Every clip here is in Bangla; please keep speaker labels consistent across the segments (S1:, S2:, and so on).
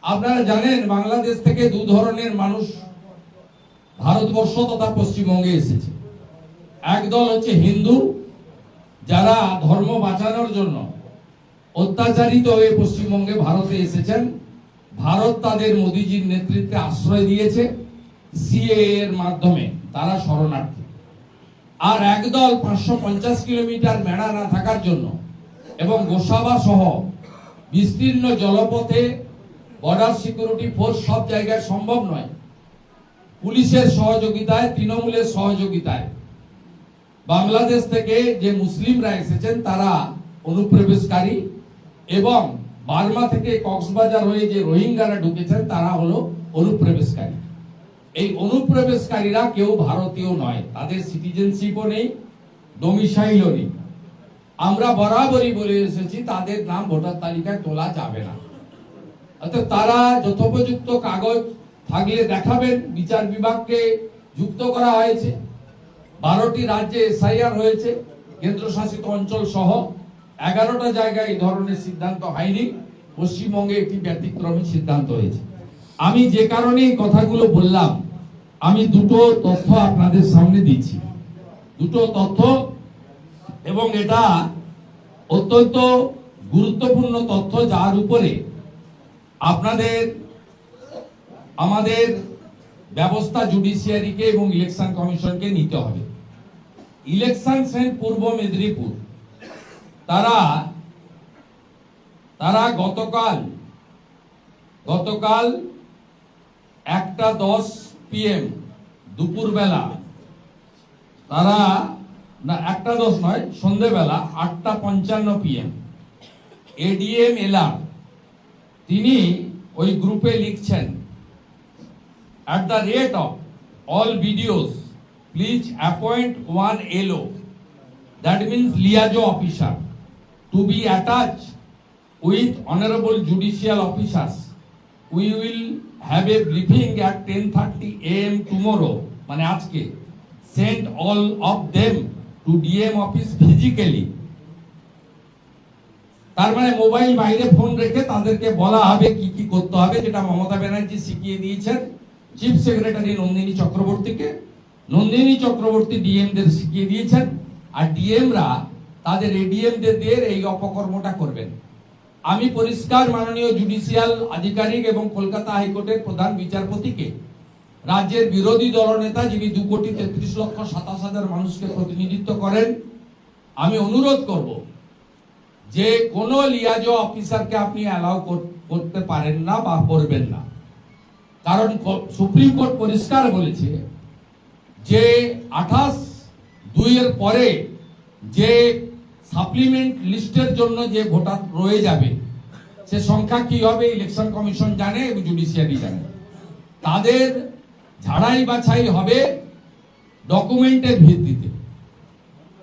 S1: আপনারা জানেন বাংলাদেশ থেকে দু ধরনের মানুষ ভারতবর্ষ তথা পশ্চিমবঙ্গে এসেছে। একদল হচ্ছে হিন্দু, যারা ধর্ম বাঁচানোর জন্য অত্যাচারিত হয়ে পশ্চিমবঙ্গে ভারতে এসেছেন। ভারত তাদের মোদিজির নেতৃত্বে আশ্রয় দিয়েছে, সিএএ এর মাধ্যমে তারা শরণার্থী। আর একদল 550 কিলোমিটার মেড়া না থাকার জন্য এবং গোসাবা সহ বিস্তীর্ণ জলপথে বর্ডার সিকিউরিটি ফোর্স সব জায়গায় সম্ভব নয়, পুলিশের সহযোগিতায়, তৃণমূলের সহযোগিতায় বাংলাদেশ থেকে যে মুসলিমরা এসেছেন তারা অনুপ্রবেশকারী, এবং বার্মা থেকে কক্সবাজার হয়ে যে রোহিঙ্গারা ঢুকেছেন তারা হলো অনুপ্রবেশকারী। এই অনুপ্রবেশকারীরা কেউ ভারতীয় নয়, তাদের সিটিজেনশিপও নেই, ডোমিসাইলও নেই। আমরা বরাবরই বলে এসেছি তাদের নাম ভোটার তালিকায় তোলা যাবে না। অর্থাৎ তারা যথোপযুক্ত কাগজ থাকলে দেখাবেন। বিচার বিভাগকে যুক্ত করা হয়েছে, 12টি রাজ্যে এসআইআর হয়েছে, কেন্দ্রশাসিত অঞ্চল সহ 11টা জায়গায় এই ধরনের সিদ্ধান্ত হয়নি। পশ্চিমবঙ্গে একটি ব্যতিক্রমী সিদ্ধান্ত হয়েছে। আমি যে কারণে এই কথাগুলো বললাম, আমি দুটো তথ্য আপনাদের সামনে দিচ্ছি, দুটো তথ্য, এবং এটা অত্যন্ত গুরুত্বপূর্ণ তথ্য যার উপরে আপনাদের আমাদের ব্যবস্থা জুডিশিয়ারিকে এবং ইলেকশন কমিশনকে নিতে হবে। ইলেকশন সেল পূর্ব মেদিনীপুর তারা গতকাল 1:10 PM দুপুরবেলা, তারা না 1:10 নয়, সন্ধ্যেবেলা 8:55 PM এডিএম এলার তিনি ওই গ্রুপে লিখছেন, at the rate of all videos please appoint one LO, that means liaison officer, to be attached with honorable judicial officers. We will have a briefing at 10:30 AM tomorrow, মানে আজকে, send all of them to DM office physically. তার মানে মোবাইল বাইরে ফোন রেখে তাদেরকে বলা হবে কি কি করতে হবে, যেটা মমতা ব্যানার্জি শিখিয়ে দিয়েছেন চিফ সেক্রেটারি নন্দিনী চক্রবর্তীকে। নন্দিনী চক্রবর্তী ডিএমদের শিখিয়ে দিয়েছেন, আর ডিএমরা তাদের এডিএমদের দিয়ে এই অপকর্মটা করবেন। আমি পরিষ্কার মাননীয় জুডিশিয়াল আধিকারিক এবং কলকাতা হাইকোর্টের প্রধান বিচারপতিকে, রাজ্যের বিরোধী দলনেতা যিনি 2,33,27,000 মানুষকে প্রতিনিধিত্ব করেন, আমি অনুরোধ করব যে কোন লিয়াজো অফিসারকে আপনি অ্যালাউ করতে পারেন না বা করবেন না। কারণ সুপ্রিম কোর্ট পরিষ্কার বলেছে যে 28/2 এর পরে যে সাপ্লিমেন্ট লিস্টের জন্য যে ভোটার রয়ে যাবে সে সংখ্যা কি হবে ইলেকশন কমিশন জানে এবং জুডিশিয়ারি জানে। তাদের ঝাড়াই বাছাই হবে ডকুমেন্টের ভিত্তিতে,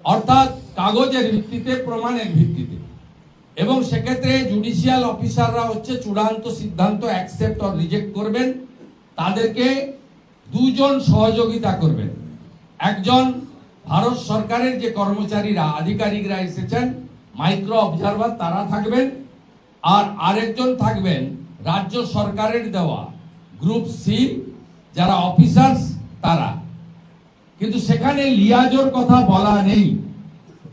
S1: অর্থাৎ কাগজের ভিত্তিতে, প্রমাণের ভিত্তিতে, এবং সেক্ষেত্রে জুডিশিয়াল অফিসাররা হচ্ছে চূড়ান্ত সিদ্ধান্ত অ্যাকসেপ্ট অর রিজেক্ট করবেন। তাদেরকে দুজন সহযোগিতা করবেন, একজন ভারত সরকারের যে কর্মচারীরা, আধিকারিকরা এসেছেন, মাইক্রো অবজারভার তারা থাকবেন, আর আরেকজন থাকবেন রাজ্য সরকারের দেওয়া গ্রুপ সি যারা অফিসার্স তারা। কিন্তু সেখানে লিয়াজোর কথা বলা নেই।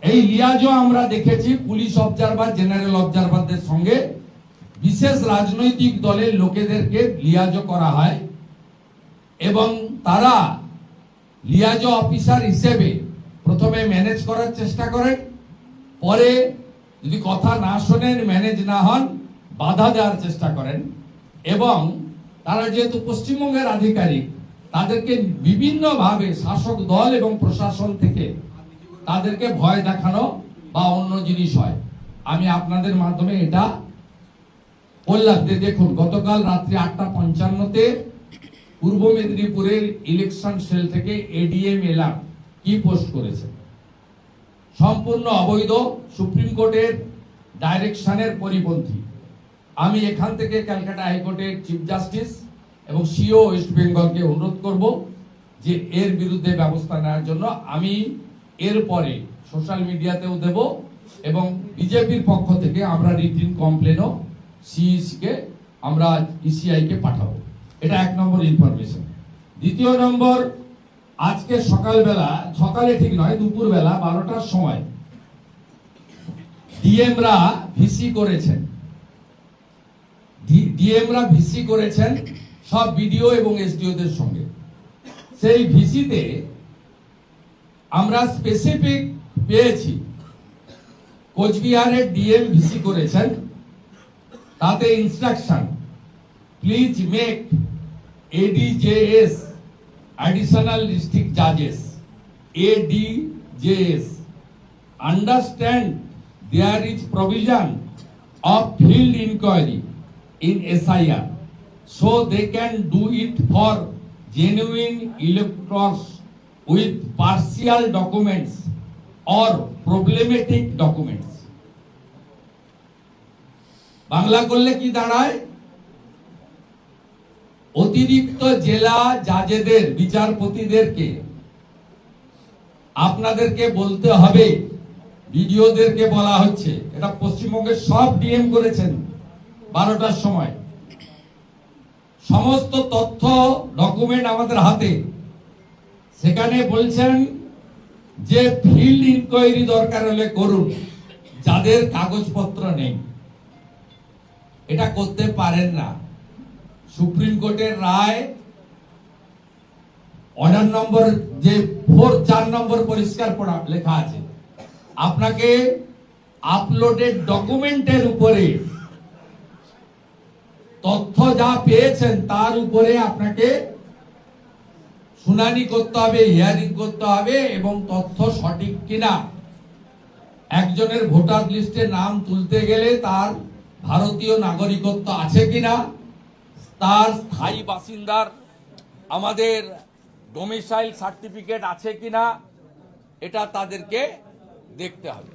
S1: এই লিয়াজো আমরা দেখেছি পুলিশ অবজারভার, জেনারেল অবজারভারদের সঙ্গে বিশেষ রাজনৈতিক দলের লোকেদেরকে লিয়াজো করা হয়, এবং তারা লিয়াজো অফিসার হিসেবে প্রথমে ম্যানেজ করার চেষ্টা করেন, পরে যদি কথা না শোনেন, ম্যানেজ না হন, বাধা দেওয়ার চেষ্টা করেন। এবং তারা যেহেতু পশ্চিমবঙ্গের আধিকারিক, তাদেরকে বিভিন্নভাবে শাসক দল এবং প্রশাসন থেকে তাদেরকে ভয় দেখানো বা অন্য জিনিস হয়। আমি আপনাদের মাধ্যমে এটা বললাম যে দেখুন, গতকাল রাত্রি 8:55-তে পূর্ব মেদিনীপুরের ইলেকশন সেল থেকে এডিএম এলার কি পোস্ট করেছে, সম্পূর্ণ অবৈধ, সুপ্রিম কোর্টের ডাইরেকশনের পরিপন্থী। আমি এখান থেকে ক্যালকাটা হাইকোর্টের চিফ জাস্টিস এবং সিও ওয়েস্ট বেঙ্গলকে অনুরোধ করব যে এর বিরুদ্ধে ব্যবস্থা নেওয়ার জন্য। আমি এরপরে সোশ্যাল মিডিয়াতেও দেব, এবং বিজেপির পক্ষ থেকে আমরা রিটিন কমপ্লেনও সিইসি কে আমরা ইসিআই কে পাঠাবো। এটা 1 নম্বর ইনফরমেশন। দ্বিতীয় নম্বর, আজকে সকালে ঠিক নয়, দুপুরবেলা 12টার সময় ডিএমরা ভিসি করেছেন সব বিডিও এবং এসডিওদের সঙ্গে। সেই ভিসিতে আমরা স্পেসিফিক পেয়েছি, কোচবিহারের ডিএম ভিসি করেছেন, তাতে instruction, please make ADJS additional district judges, ADJS, understand there is provision of field inquiry in SIR, so they can do it for genuine electors with partial documents or problematic documents. Bangla করলে কি দাঁড়ায়? অতিরিক্ত জেলা জাজেদের, বিচারপতিদেরকে আপনাদেরকে বলতে হবে, বিডিওদেরকে বলা হচ্ছে, এটা পশ্চিমবঙ্গের সব ডিএম করেছেন 12টার সময়, সমস্ত তথ্য ডকুমেন্ট আমাদের হাতে। সেখানে বলছেন যে ফিল্ড ইনকোয়ারি দরকার হলে করুন, যাদের কাগজপত্র নেই। এটা করতে পারেন না। সুপ্রিম কোর্টের রায় অর্ডার নম্বর যে 4 নম্বর পরিষ্কার পড়া লেখা আছে, আপনাকে আপলোডেড ডকুমেন্টের উপরে, তথ্য যা পেয়েছেন তার উপরে আপনাকে শুনানি করতে হবে, হিয়ারিং করতে হবে, এবং তথ্য সঠিক কিনা। একজনের ভোটার লিস্টে নাম তুলতে গেলে তার ভারতীয় নাগরিকত্ব আছে কিনা, তার স্থায়ী বাসিন্দার আমাদের ডোমিসাইল সার্টিফিকেট আছে কিনা, এটা তাদেরকে দেখতে হবে।